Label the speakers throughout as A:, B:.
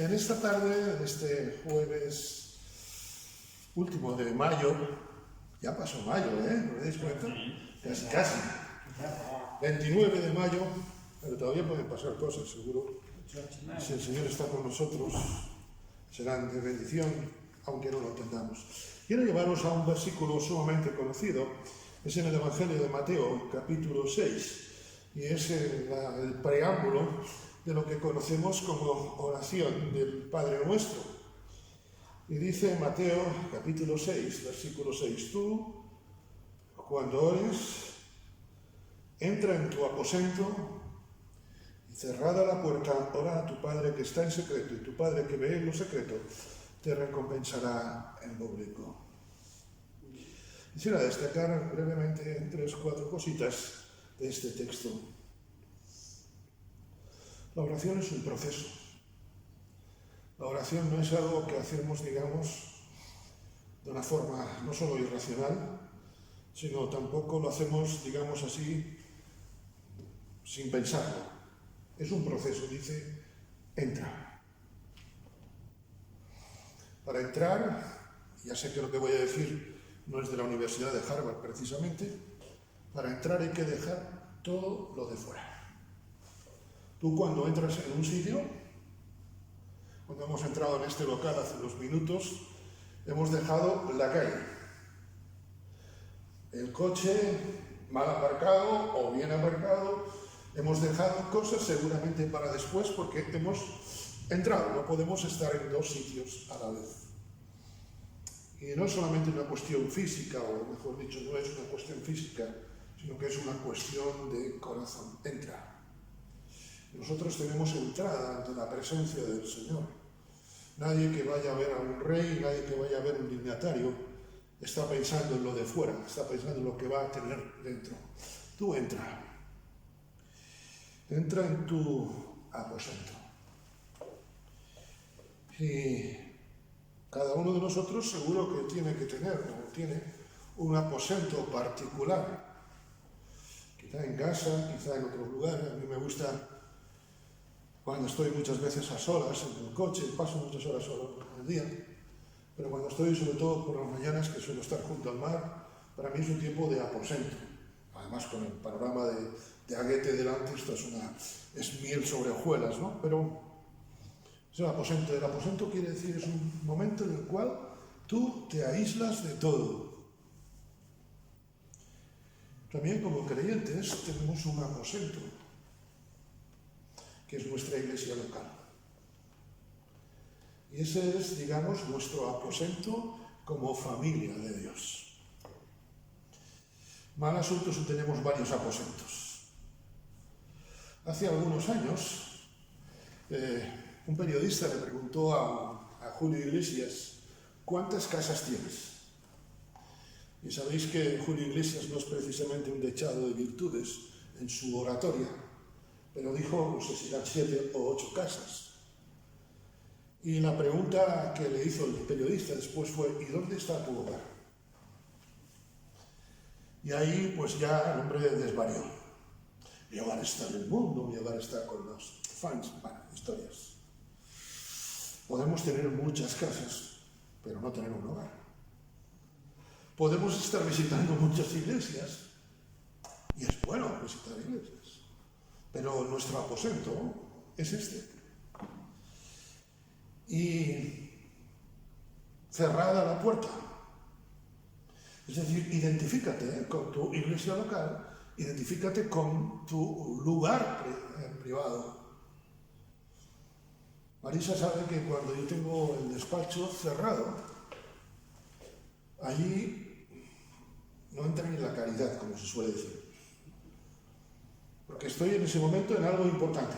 A: En esta tarde, de este jueves último de mayo, ya pasó mayo, ¿no os dais cuenta? Casi. 29 de mayo, pero todavía pueden pasar cosas, seguro. Si el Señor está con nosotros, serán de bendición, aunque no lo entendamos. Quiero llevaros a un versículo sumamente conocido, es en el Evangelio de Mateo, capítulo 6, y es el preámbulo de lo que conocemos como oración del Padre Nuestro. Y dice Mateo, capítulo 6, versículo 6, tú, cuando ores, entra en tu aposento y cerrada la puerta, ora a tu Padre que está en secreto, y tu Padre que ve en lo secreto te recompensará en público. Quisiera destacar brevemente 3 o 4 cositas de este texto. La oración es un proceso. La oración no es algo que hacemos, digamos, de una forma no solo irracional, sino tampoco lo hacemos, digamos así, sin pensarlo. Es un proceso, dice, entra. Para entrar, ya sé que lo que voy a decir no es de la Universidad de Harvard precisamente, para entrar hay que dejar todo lo de fuera. Tú cuando entras en un sitio, cuando hemos entrado en este local hace unos minutos, hemos dejado la calle. El coche mal aparcado o bien aparcado, hemos dejado cosas seguramente para después porque hemos entrado, no podemos estar en 2 sitios a la vez. Y no es solamente una cuestión física, o mejor dicho, no es una cuestión física, sino que es una cuestión de corazón. Entra. Nosotros tenemos entrada ante la presencia del Señor. Nadie que vaya a ver a un rey, nadie que vaya a ver un dignatario, está pensando en lo de fuera, está pensando en lo que va a tener dentro. Tú entra. Entra en tu aposento. Y cada uno de nosotros seguro que tiene que tener, o tiene un aposento particular. Quizá en casa, quizá en otro lugar. A mí me gusta, cuando estoy muchas veces a solas en el coche, paso muchas horas solo en el día, pero cuando estoy sobre todo por las mañanas, que suelo estar junto al mar, para mí es un tiempo de aposento. Además, con el panorama de Aguete delante, esto es miel sobre hojuelas, ¿no? Pero es el aposento. El aposento quiere decir, es un momento en el cual tú te aíslas de todo. También como creyentes tenemos un aposento, que es nuestra iglesia local. Y ese es, digamos, nuestro aposento como familia de Dios. Mal asunto si tenemos varios aposentos. Hace algunos años, un periodista le preguntó a Julio Iglesias, ¿cuántas casas tienes? Y sabéis que Julio Iglesias no es precisamente un dechado de virtudes en su oratoria, pero dijo, no sé si eran 7 o 8 casas. Y la pregunta que le hizo el periodista después fue, ¿y dónde está tu hogar? Y ahí pues ya el hombre desvarió. Mi hogar está en el mundo, mi hogar está con los fans, bueno, historias. Podemos tener muchas casas, pero no tener un hogar. Podemos estar visitando muchas iglesias, y es bueno visitar iglesias, pero nuestro aposento es este. Y cerrada la puerta. Es decir, identifícate con tu iglesia local, identifícate con tu lugar privado. Marisa sabe que cuando yo tengo el despacho cerrado, allí no entra ni la caridad, como se suele decir. Porque estoy en ese momento en algo importante.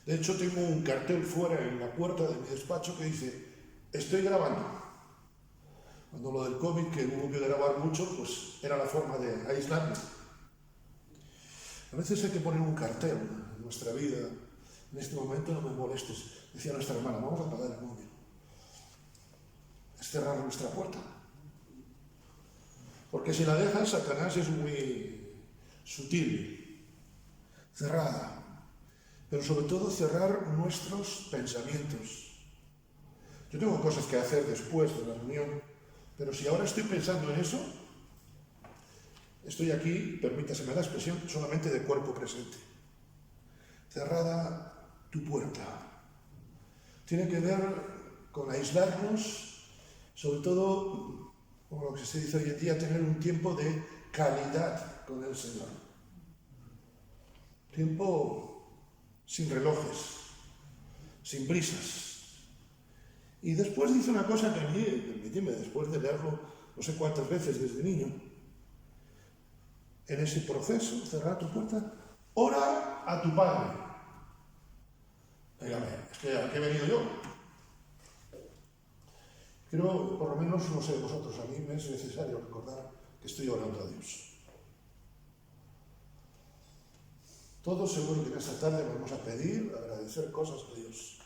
A: De hecho, tengo un cartel fuera en la puerta de mi despacho que dice, estoy grabando. Cuando lo del COVID, que hubo que grabar mucho, pues era la forma de aislarme. A veces hay que poner un cartel en nuestra vida. En este momento no me molestes. Decía nuestra hermana, vamos a apagar el móvil. Es cerrar nuestra puerta. Porque si la dejas, Satanás es muy sutil, cerrada. pero sobre todo cerrar nuestros pensamientos. Yo tengo cosas que hacer después de la reunión, pero si ahora estoy pensando en eso, estoy aquí, permítaseme la expresión, solamente de cuerpo presente. Cerrada tu puerta. Tiene que ver con aislarnos, sobre todo, como lo que se dice hoy en día, tener un tiempo de calidad con el Señor. Tiempo sin relojes, sin prisas. Y después dice una cosa que a mí, permíteme, después de leerlo no sé cuántas veces desde niño, en ese proceso, cerrar tu puerta, ora a tu Padre. Dígame, es que ¿a qué he venido yo? Creo, por lo menos, no sé vosotros, a mí me es necesario recordar que estoy orando a Dios. Todos seguro que en esta tarde vamos a pedir, a agradecer cosas a Dios.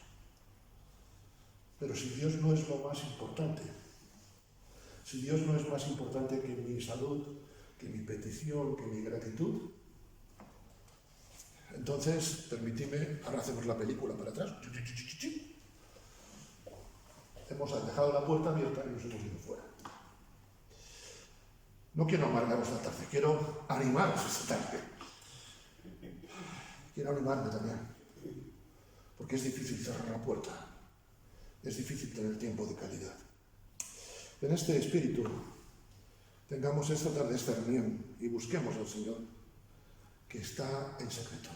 A: Pero si Dios no es lo más importante, si Dios no es más importante que mi salud, que mi petición, que mi gratitud, entonces, permitidme, ahora hacemos la película para atrás. Hemos dejado la puerta abierta y nos hemos ido fuera. No quiero amargaros la tarde, quiero animaros esta tarde. Quiero animarme también, porque es difícil cerrar la puerta, es difícil tener tiempo de calidad. En este espíritu, tengamos esta tarde esta reunión y busquemos al Señor, que está en secreto,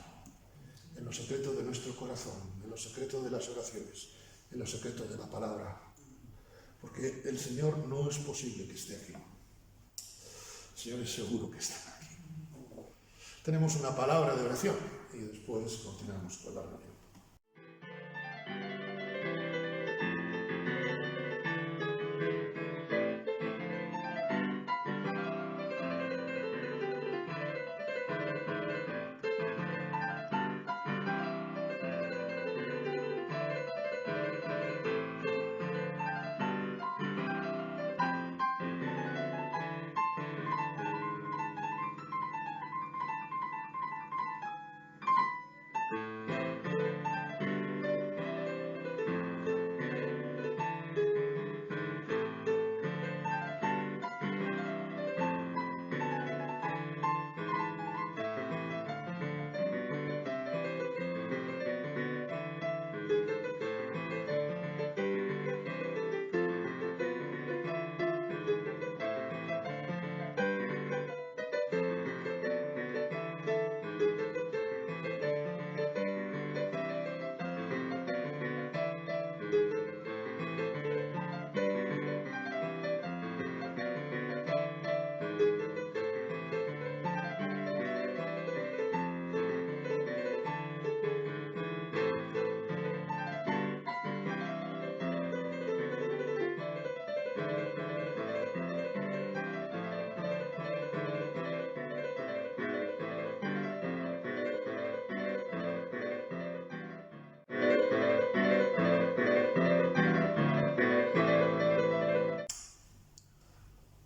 A: en los secretos de nuestro corazón, en los secretos de las oraciones, en los secretos de la palabra, porque el Señor no es posible que esté aquí. El Señor es seguro que está aquí. Tenemos una palabra de oración y después continuamos con la reunión.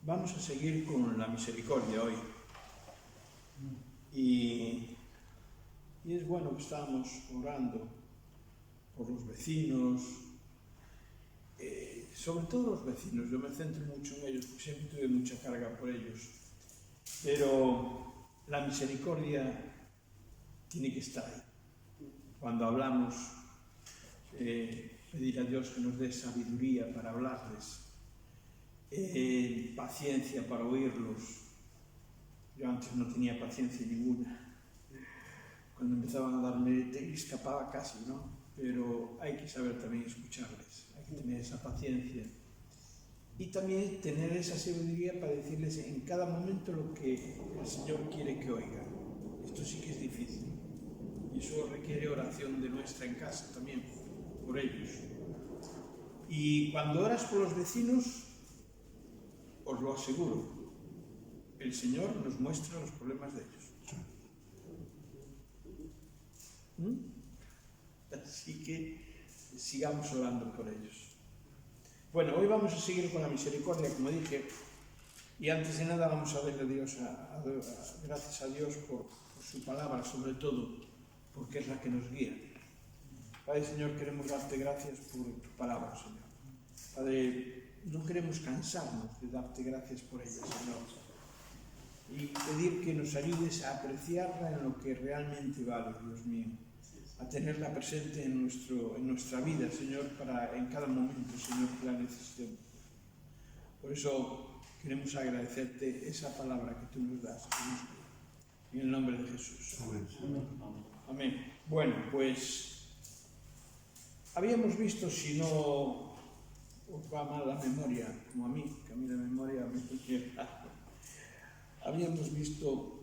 B: Vamos a seguir con la misericordia hoy. Y es bueno que estamos orando por los vecinos, sobre todo los vecinos. Yo me centro mucho en ellos porque siempre tuve mucha carga por ellos. Pero la misericordia tiene que estar ahí. Cuando hablamos, pedir a Dios que nos dé sabiduría para hablarles, paciencia para oírlos. Yo antes no tenía paciencia ninguna. Cuando empezaban a darme, te escapaba casi, ¿no? Pero hay que saber también escucharles, hay que tener esa paciencia y también tener esa sabiduría para decirles en cada momento lo que el Señor quiere que oigan. Esto sí que es difícil y eso requiere oración de nuestra en casa también, por ellos. Y cuando oras por los vecinos, os lo aseguro, el Señor nos muestra los problemas de ellos. Así que sigamos orando por ellos. Bueno, hoy vamos a seguir con la misericordia, como dije, y antes de nada vamos a darle a Dios, gracias a Dios por su palabra, sobre todo, porque es la que nos guía. Padre, Señor, queremos darte gracias por tu palabra, Señor. Padre, no queremos cansarnos de darte gracias por ella, Señor, y pedir que nos ayudes a apreciarla en lo que realmente vale, Dios mío, a tenerla presente en nuestra vida, Señor, para en cada momento, Señor, que la necesitemos. Por eso queremos agradecerte esa palabra que tú nos das, en el nombre de Jesús. Amén. Bueno, pues habíamos visto, si no os va mal la memoria, como a mí, que a mí la memoria me funciona, habíamos visto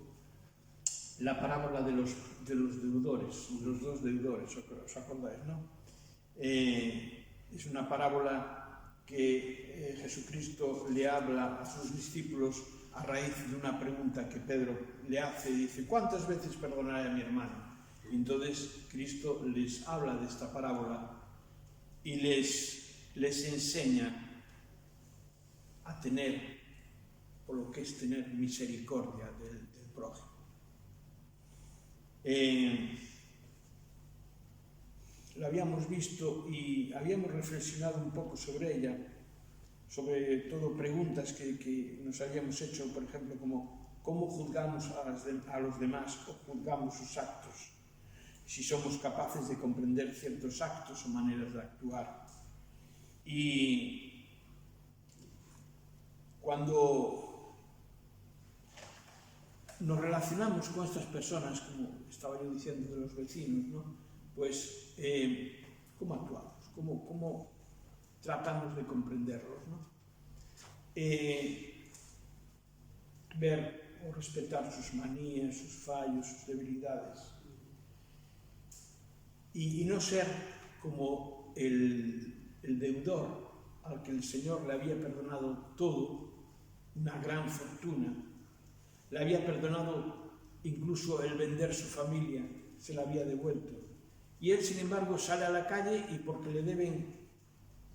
B: la parábola de los deudores, los dos deudores, ¿os acordáis, no? Es una parábola que Jesucristo le habla a sus discípulos a raíz de una pregunta que Pedro le hace y dice: ¿cuántas veces perdonaré a mi hermano? Y entonces Cristo les habla de esta parábola y les enseña a tener, o lo que es tener misericordia del prójimo. La habíamos visto y habíamos reflexionado un poco sobre ella, sobre todo preguntas que nos habíamos hecho, por ejemplo, como ¿cómo juzgamos a los demás o juzgamos sus actos? Si somos capaces de comprender ciertos actos o maneras de actuar. Y cuando nos relacionamos con estas personas, como estaba yo diciendo de los vecinos, ¿no? Pues, ¿cómo actuamos? ¿Cómo tratamos de comprenderlos, ¿no? Ver o respetar sus manías, sus fallos, sus debilidades. Y no ser como el deudor al que el Señor le había perdonado todo, una gran fortuna, le había perdonado incluso el vender su familia, se la había devuelto. Y él, sin embargo, sale a la calle y porque le deben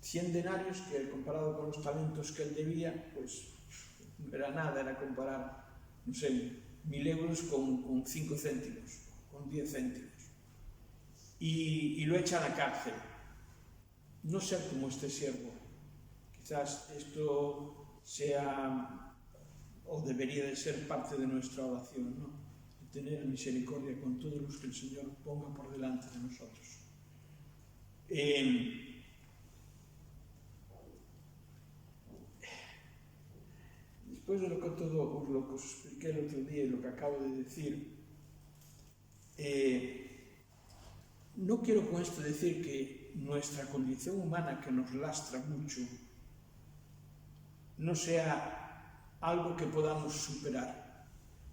B: 100 denarios, que comparado con los talentos que él debía, pues no era nada, era comparar, no sé, 1000 euros con 5 céntimos, con 10 céntimos. Y lo echa a la cárcel. No ser como este siervo. Quizás esto sea o debería de ser parte de nuestra oración, ¿no? De tener misericordia con todos los que el Señor ponga por delante de nosotros. Después de lo que os expliqué el otro día y lo que acabo de decir, no quiero con esto decir que nuestra condición humana, que nos lastra mucho, no sea algo que podamos superar,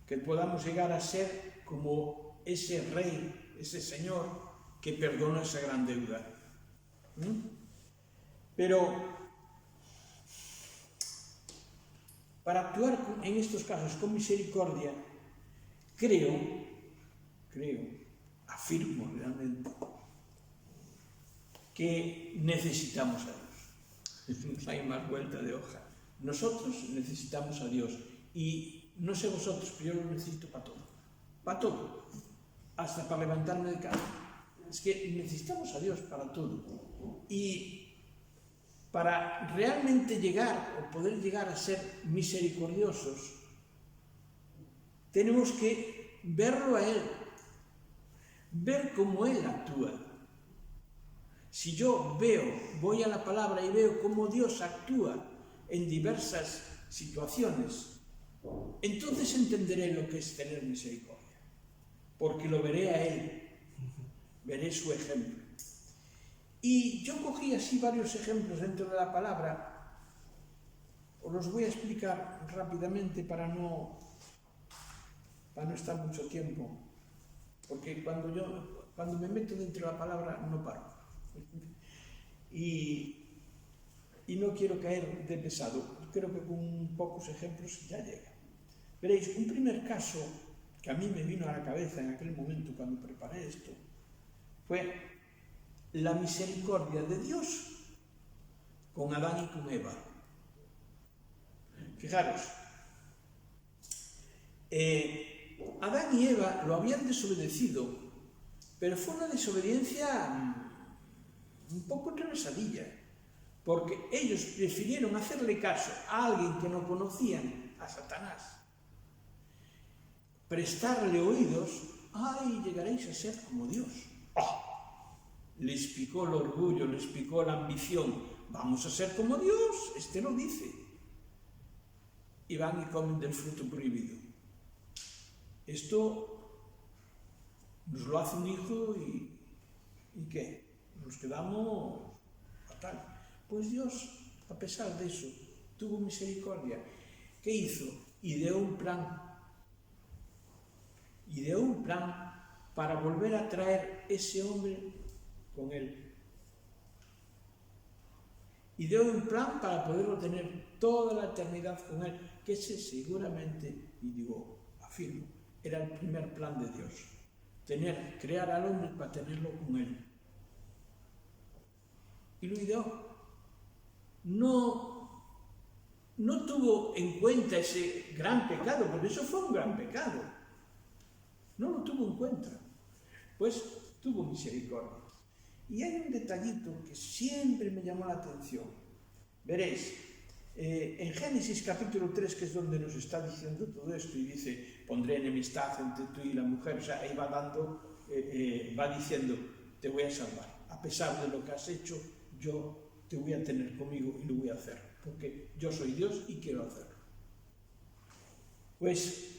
B: que podamos llegar a ser como ese rey, ese señor que perdona esa gran deuda. Pero para actuar en estos casos con misericordia, afirmo realmente, que necesitamos a Dios. No hay más vuelta de hoja. Nosotros necesitamos a Dios. Y no sé vosotros, pero yo lo necesito para todo. Para todo. Hasta para levantarme de cama. Es que necesitamos a Dios para todo. Y para realmente llegar o poder llegar a ser misericordiosos, tenemos que verlo a Él, ver cómo Él actúa. Si yo voy a la palabra y veo cómo Dios actúa en diversas situaciones, entonces entenderé lo que es tener misericordia, porque lo veré a Él, veré su ejemplo. Y yo cogí así varios ejemplos dentro de la palabra, os los voy a explicar rápidamente para no estar mucho tiempo, porque cuando me meto dentro de la palabra no paro. Y no quiero caer de pesado, creo que con pocos ejemplos ya llega. Veréis, un primer caso que a mí me vino a la cabeza en aquel momento cuando preparé esto fue la misericordia de Dios con Adán y con Eva. Fijaros, Adán y Eva lo habían desobedecido Pero fue una desobediencia un poco enrevesadilla, porque ellos prefirieron hacerle caso a alguien que no conocían, a Satanás, prestarle oídos. ¡Ay, llegaréis a ser como Dios! ¡Oh! Les picó el orgullo, les picó la ambición. Vamos a ser como Dios, este lo dice. Y van y comen del fruto prohibido. Esto nos lo hace un hijo y ¿qué? Nos quedamos fatal. Pues Dios, a pesar de eso, tuvo misericordia. ¿Qué hizo? Ideó un plan. Ideó un plan para volver a traer ese hombre con él. Ideó un plan para poderlo tener toda la eternidad con él, que ese seguramente, y digo, afirmo, era el primer plan de Dios. Crear al hombre para tenerlo con él. Y lo ideó. No tuvo en cuenta ese gran pecado, porque eso fue un gran pecado. No lo tuvo en cuenta. Pues tuvo misericordia. Y hay un detallito que siempre me llamó la atención. Veréis, en Génesis capítulo 3, que es donde nos está diciendo todo esto, y dice, pondré enemistad entre tú y la mujer, o sea, ahí va diciendo, te voy a salvar. A pesar de lo que has hecho, yo te voy a tener conmigo y lo voy a hacer, porque yo soy Dios y quiero hacerlo. Pues,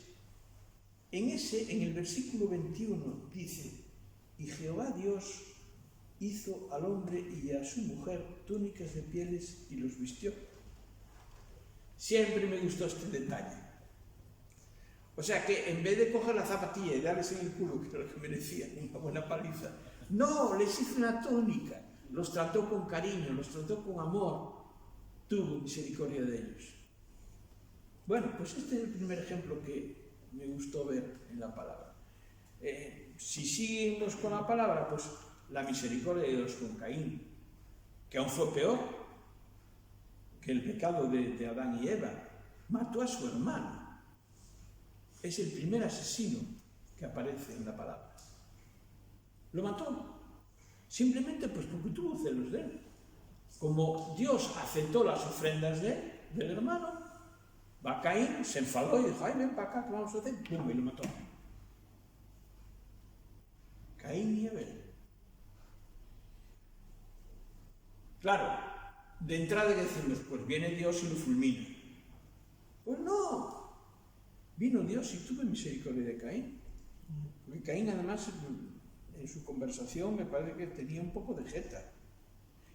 B: en el versículo 21 dice, y Jehová Dios hizo al hombre y a su mujer túnicas de pieles y los vistió. Siempre me gustó este detalle. O sea que en vez de coger la zapatilla y darles en el culo, que era lo que merecían, una buena paliza, no, les hizo una túnica, los trató con cariño, los trató con amor, tuvo misericordia de ellos. Bueno, pues este es el primer ejemplo que me gustó ver en la palabra. Si seguimos con la palabra, pues la misericordia de Dios con Caín, que aún fue peor que el pecado de Adán y Eva, mató a su hermano. Es el primer asesino que aparece en la palabra. Lo mató, simplemente pues porque tuvo celos de él. Como Dios aceptó las ofrendas del hermano, va Caín, se enfadó y dijo, ay, ven para acá, ¿qué vamos a hacer? ¡Pum! Y lo mató. Caín y Abel. Claro, de entrada decimos, pues viene Dios y lo fulmina. Pues no, vino Dios y tuvo misericordia de Caín. Porque Caín además en su conversación me parece que tenía un poco de jeta.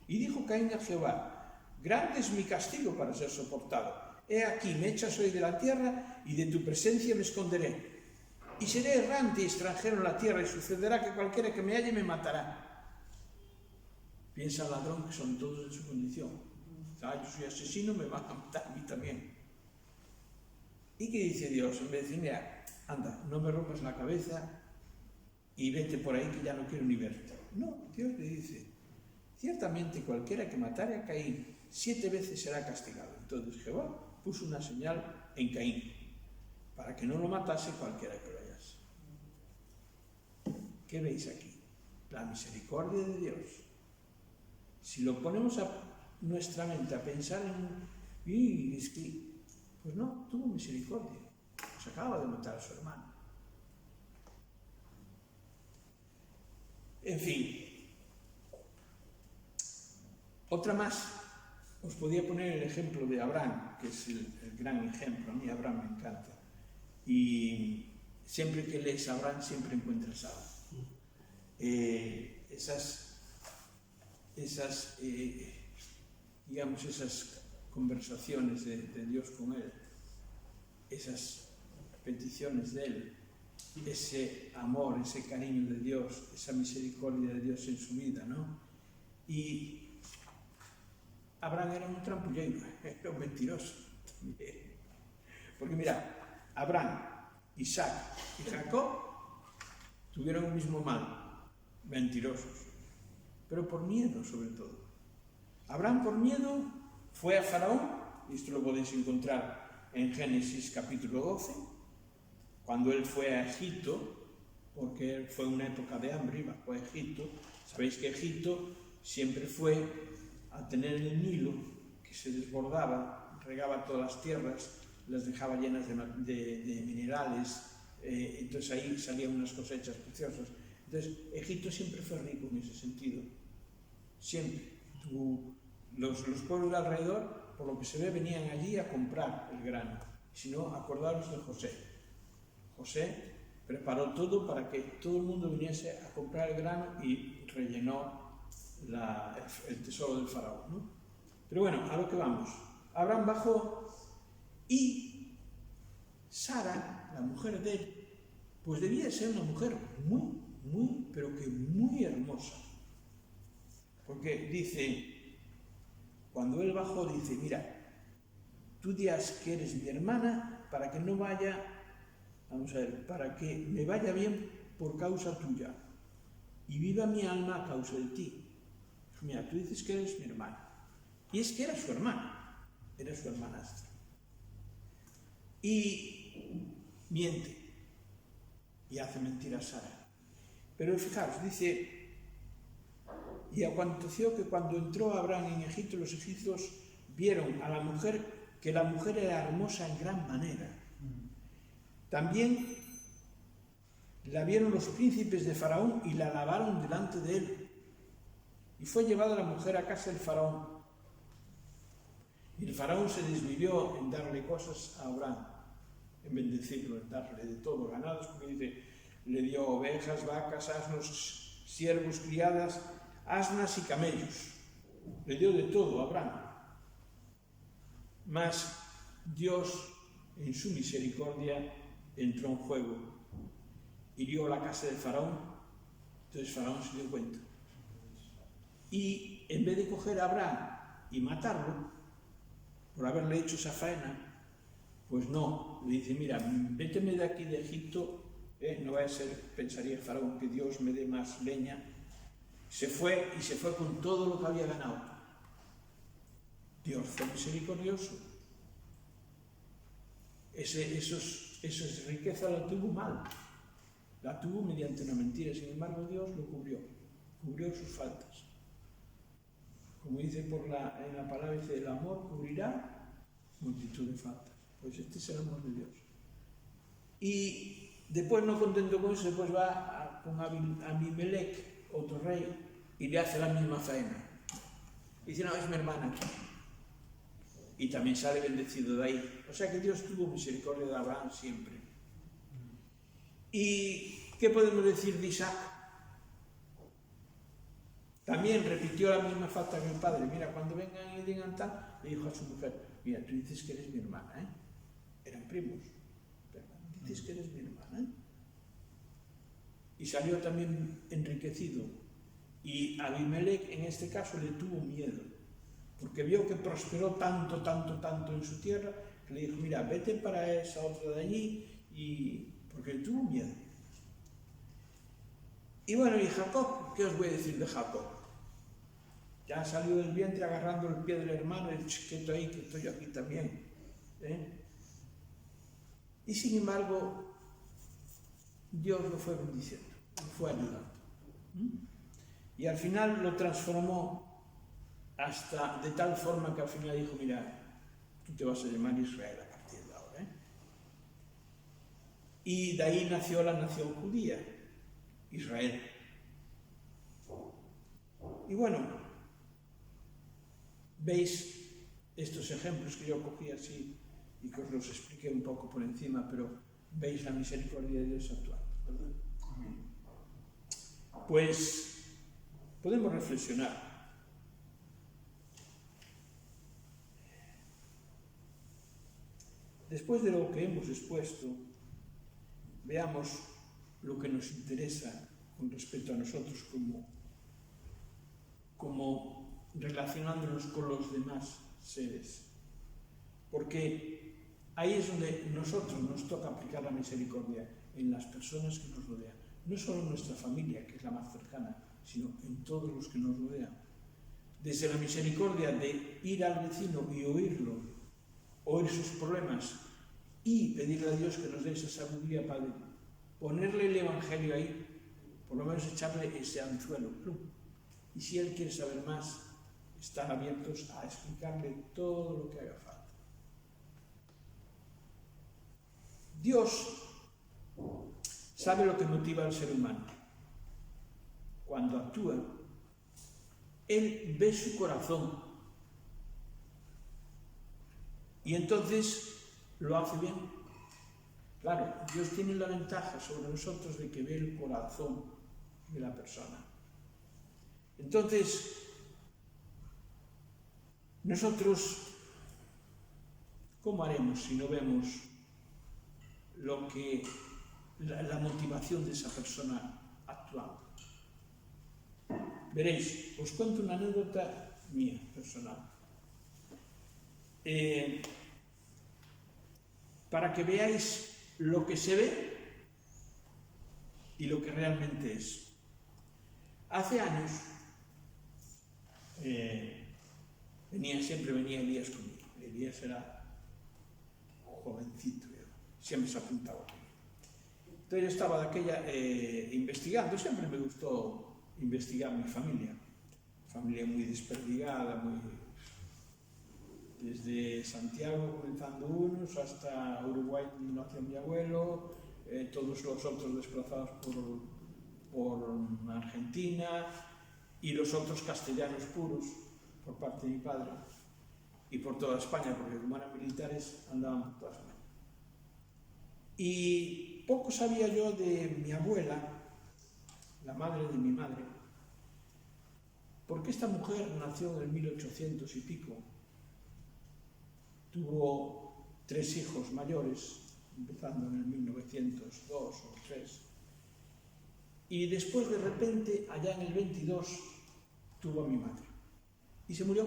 B: Y dijo Caín a Jehová, grande es mi castigo para ser soportado. He aquí, me echas hoy de la tierra y de tu presencia me esconderé. Y seré errante y extranjero en la tierra y sucederá que cualquiera que me halle me matará. Piensa el ladrón que son todos en su condición. Yo soy asesino, me van a matar a mí también. ¿Y qué dice Dios? En vez de decir, mira, anda, no me rompas la cabeza y vete por ahí que ya no quiero ni verte. No, Dios le dice, ciertamente cualquiera que matare a Caín 7 veces será castigado. Entonces Jehová puso una señal en Caín para que no lo matase cualquiera que lo hallase. ¿Qué veis aquí? La misericordia de Dios. Si lo ponemos a nuestra mente a pensar es que, pues no, tuvo misericordia. Pues acaba de matar a su hermano. En fin. Otra más. Os podía poner el ejemplo de Abraham, que es el gran ejemplo. A mí Abraham me encanta. Y siempre que lees a Abraham, siempre encuentras algo. Esas conversaciones de Dios con él, esas peticiones de él, ese amor, ese cariño de Dios, esa misericordia de Dios en su vida, ¿no? Y Abraham era un trampullero, era un mentiroso también. Porque mira, Abraham, Isaac y Jacob tuvieron el mismo mal, mentirosos, pero por miedo sobre todo. Abraham por miedo fue a Faraón, y esto lo podéis encontrar en Génesis capítulo 12, cuando él fue a Egipto porque fue una época de hambre, bajó a Egipto. Sabéis que Egipto siempre fue a tener el Nilo, que se desbordaba, regaba todas las tierras, las dejaba llenas de minerales, entonces ahí salían unas cosechas preciosas. Entonces, Egipto siempre fue rico en ese sentido, siempre. Los pueblos de alrededor, por lo que se ve, venían allí a comprar el grano. Si no, acordaros de José. José preparó todo para que todo el mundo viniese a comprar el grano y rellenó el tesoro del faraón, ¿no? Pero bueno, a lo que vamos. Abraham bajó y Sara, la mujer de él, pues debía ser una mujer muy, pero que muy hermosa. Porque dice, cuando él bajó, dice, mira, tú dirás que eres mi hermana para que no vaya, vamos a ver, para que me vaya bien por causa tuya y viva mi alma a causa de ti. Mira, tú dices que eres mi hermana. Y es que era su hermanastra. Y miente y hace mentir a Sara. Pero fijaos, dice, y aconteció que cuando entró Abraham en Egipto, los egipcios vieron a la mujer, que la mujer era hermosa en gran manera. También la vieron los príncipes de Faraón y la alabaron delante de él. Y fue llevada la mujer a casa del Faraón. Y el Faraón se desvivió en darle cosas a Abraham, en bendecirlo, en darle de todo, ganados, porque dice, le dio ovejas, vacas, asnos, siervos, criadas, asnas y camellos. Le dio de todo a Abraham. Mas Dios, en su misericordia, entró en juego, hirió la casa del Faraón. Entonces Faraón se dio cuenta. Y en vez de coger a Abraham y matarlo, por haberle hecho esa faena, pues no, le dice, mira, véteme de aquí de Egipto, no vaya a ser, pensaría el Faraón, que Dios me dé más leña. Se fue y se fue con todo lo que había ganado. Dios fue misericordioso. Esa riqueza la tuvo mal, la tuvo mediante una mentira, sin embargo Dios lo cubrió sus faltas. Como dice en la palabra, dice, el amor cubrirá multitud de faltas. Pues este es el amor de Dios. Y después, no contento con eso, después va con Abimelech, otro rey, y le hace la misma faena. Y dice, no, es mi hermana. Y también sale bendecido de ahí. O sea que Dios tuvo misericordia de Abraham siempre. ¿Y qué podemos decir de Isaac? También repitió la misma falta que el padre. Mira, cuando vengan y digan tal, le dijo a su mujer, mira, tú dices que eres mi hermana, ¿eh? Eran primos. Pero dices que eres mi hermana, ¿eh? Y salió también enriquecido. Y Abimelech, en este caso, le tuvo miedo. Porque vio que prosperó tanto en su tierra, que le dijo, mira, vete para esa otra de allí, porque le tuvo miedo. Y bueno, y Jacob, ¿qué os voy a decir de Jacob? Ya salió del vientre agarrando el pie del hermano, el chiquito ahí, que estoy aquí también. Y sin embargo, Dios lo fue bendiciendo, lo fue ayudando. Y al final lo transformó hasta de tal forma que al final dijo, mira, tú te vas a llamar Israel a partir de ahora. Y de ahí nació la nación judía, Israel. Y bueno, veis estos ejemplos que yo cogí así y que os los expliqué un poco por encima, pero veis la misericordia de Dios actuando, ¿verdad? Pues podemos reflexionar. Después de lo que hemos expuesto, veamos lo que nos interesa con respecto a nosotros como relacionándonos con los demás seres. Porque ahí es donde nosotros nos toca aplicar la misericordia, en las personas que nos rodean. No solo en nuestra familia, que es la más cercana, sino en todos los que nos rodean. Desde la misericordia de ir al vecino y oírlo, oír sus problemas y pedirle a Dios que nos dé esa sabiduría para ponerle el Evangelio ahí, por lo menos echarle ese anzuelo. Y si él quiere saber más, están abiertos a explicarle todo lo que haga falta. Dios sabe lo que motiva al ser humano. Cuando actúa, Él ve su corazón y entonces lo hace bien. Claro, Dios tiene la ventaja sobre nosotros de que ve el corazón de la persona. Entonces, nosotros, ¿cómo haremos si no vemos la motivación de esa persona actuando? Veréis, os cuento una anécdota mía, personal. Para que veáis lo que se ve y lo que realmente es. Hace años, siempre venía Elías conmigo. Elías era jovencito, siempre se apuntaba. Entonces yo estaba de aquella investigando, siempre me gustó investigar mi familia muy desperdigada, desde Santiago comenzando unos hasta Uruguay donde nació mi abuelo, todos los otros desplazados por Argentina y los otros castellanos puros por parte de mi padre y por toda España, porque como eran militares andaban por toda España. Y poco sabía yo de mi abuela, la madre de mi madre, porque esta mujer nació en el 1800 y pico, tuvo 3 hijos mayores, empezando en el 1902 o 3, y después de repente, allá en el 22, tuvo a mi madre, y se murió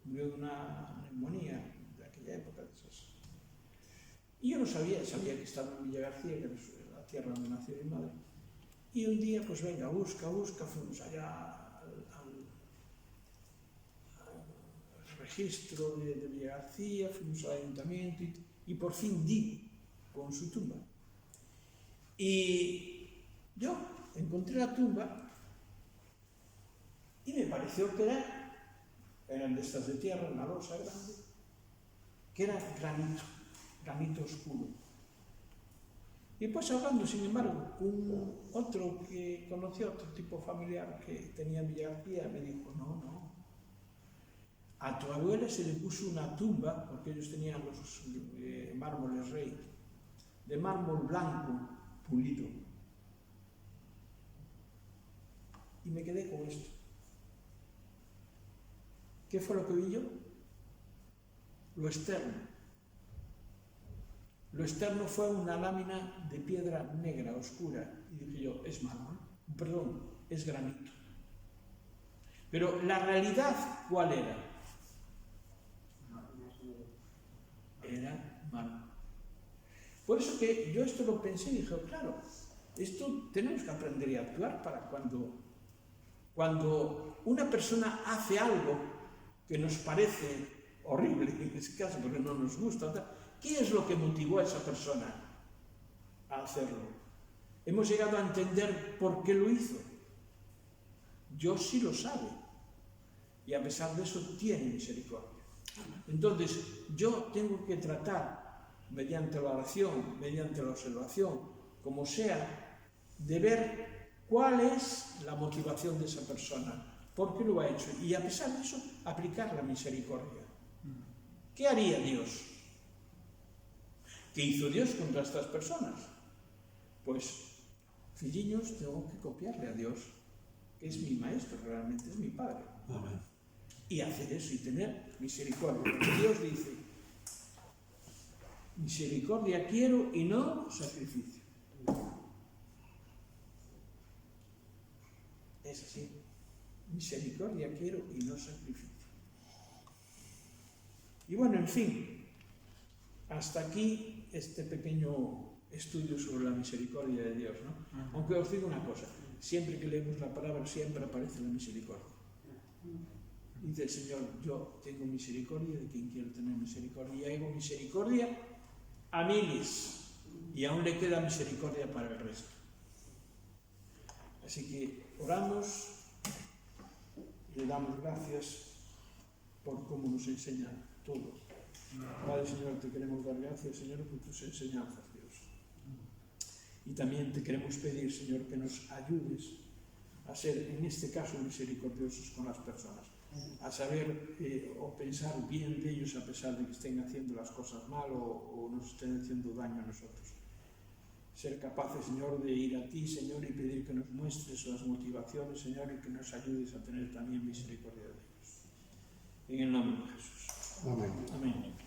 B: de una neumonía de aquella época, de esas. Y yo no sabía que estaba en Villa García, que es la tierra donde nació mi madre. Y un día, pues venga, busca, fuimos allá al registro de Villa García, fuimos al ayuntamiento y por fin di con su tumba. Y yo encontré la tumba y me pareció que eran de estas de tierra, una losa grande, que era granito oscuro. Y pues hablando, sin embargo, otro que conocía, otro tipo familiar que tenía en Villa García, me dijo, no, a tu abuela se le puso una tumba, porque ellos tenían los mármoles rey, de mármol blanco, pulido. Y me quedé con esto. ¿Qué fue lo que vi yo? Lo externo. Lo externo fue una lámina de piedra negra, oscura, y dije yo, es mármol, perdón, es granito. Pero la realidad, ¿cuál era? Era mármol. Por eso que yo esto lo pensé y dije, claro, esto tenemos que aprender a actuar para cuando una persona hace algo que nos parece horrible, en este caso, porque no nos gusta, ¿qué es lo que motivó a esa persona a hacerlo? ¿Hemos llegado a entender por qué lo hizo? Dios sí lo sabe. Y a pesar de eso tiene misericordia. Entonces, yo tengo que tratar, mediante la oración, mediante la observación, como sea, de ver cuál es la motivación de esa persona, por qué lo ha hecho. Y a pesar de eso, aplicar la misericordia. ¿Qué haría Dios? ¿Qué hizo Dios contra estas personas? Pues, filliños, tengo que copiarle a Dios, que es mi maestro, realmente es mi padre.
C: Amén.
B: Y hacer eso y tener misericordia. Porque Dios dice, misericordia quiero y no sacrificio. Es así. Misericordia quiero y no sacrificio. Y bueno, en fin, hasta aquí este pequeño estudio sobre la misericordia de Dios, ¿no? Aunque os digo una cosa, siempre que leemos la palabra siempre aparece la misericordia. Dice el Señor, yo tengo misericordia de quien quiero tener misericordia, y hago misericordia a miles, y aún le queda misericordia para el resto. Así que oramos y le damos gracias por cómo nos enseña todo. Padre, Señor, te queremos dar gracias, Señor, por tus enseñanzas, Dios. Y también te queremos pedir, Señor, que nos ayudes a ser, en este caso, misericordiosos con las personas, a saber o pensar bien de ellos a pesar de que estén haciendo las cosas mal o nos estén haciendo daño a nosotros. Ser capaces, Señor, de ir a ti, Señor, y pedir que nos muestres las motivaciones, Señor, y que nos ayudes a tener también misericordia de ellos. En el nombre de Jesús.
A: Amén.
B: Amén.